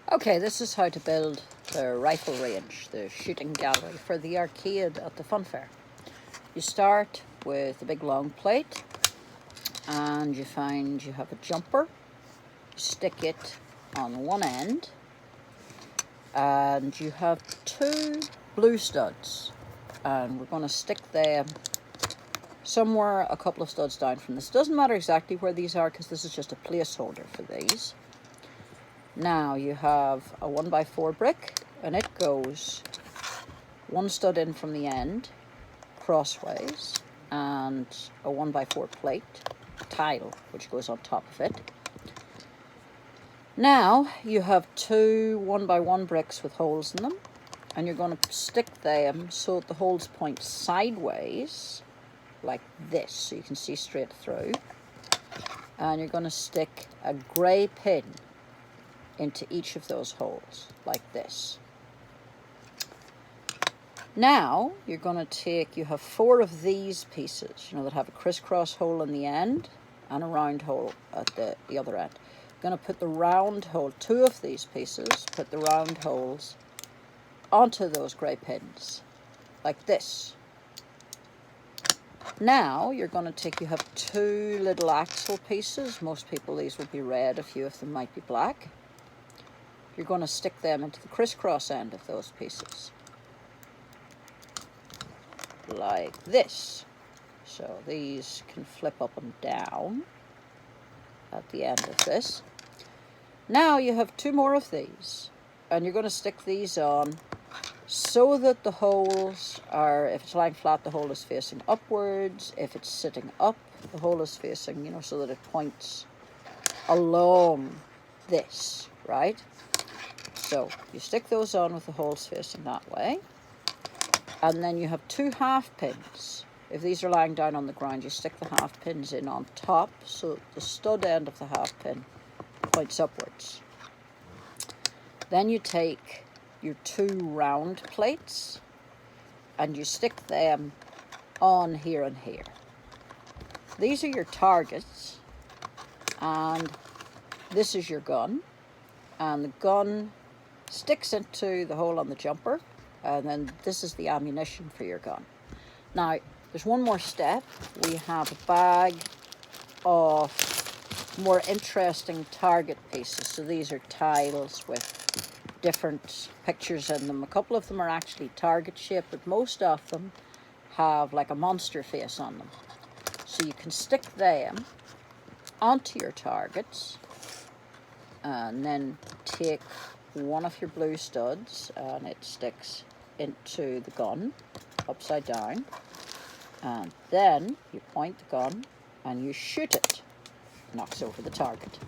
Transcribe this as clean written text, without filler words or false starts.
Okay, this is how to build the rifle range, the shooting gallery for the arcade at the fun fair. You start with a big long plate and you find you have a jumper. You stick it on one end and you have two blue studs, and we're going to stick them somewhere a couple of studs down from this. It doesn't matter exactly where these are because this is just a placeholder for these. Now you have a 1x4 brick and it goes one stud in from the end crossways and a 1x4 plate tile which goes on top of it. Now you have two 1x1 bricks with holes in them, and you're going to stick them so that the holes point sideways like this so you can see straight through, and you're going to stick a grey pin into each of those holes like this. Now you're going to you have four of these pieces, that have a crisscross hole in the end and a round hole at the other end. You're going to put the round hole, two of these pieces, put the round holes onto those grey pins like this. Now you're going to you have two little axle pieces. Most people these will be red, a few of them might be black. You're going to stick them into the crisscross end of those pieces like this. So these can flip up and down at the end of this. Now you have two more of these, and you're going to stick these on so that the holes are, if it's lying flat, the hole is facing upwards. If it's sitting up, the hole is facing, so that it points along this, right? So you stick those on with the holes facing that way. And then you have two half pins. If these are lying down on the ground, you stick the half pins in on top so the stud end of the half pin points upwards. Then you take your two round plates and you stick them on here and here. These are your targets, and this is your gun, and the gun sticks into the hole on the jumper, and then this is the ammunition for your gun. Now there's one more step. We have a bag of more interesting target pieces. So these are tiles with different pictures in them. A couple of them are actually target shaped, but most of them have like a monster face on them. So you can stick them onto your targets and then take one of your blue studs and it sticks into the gun upside down, and then you point the gun and you shoot it. Knocks over the target.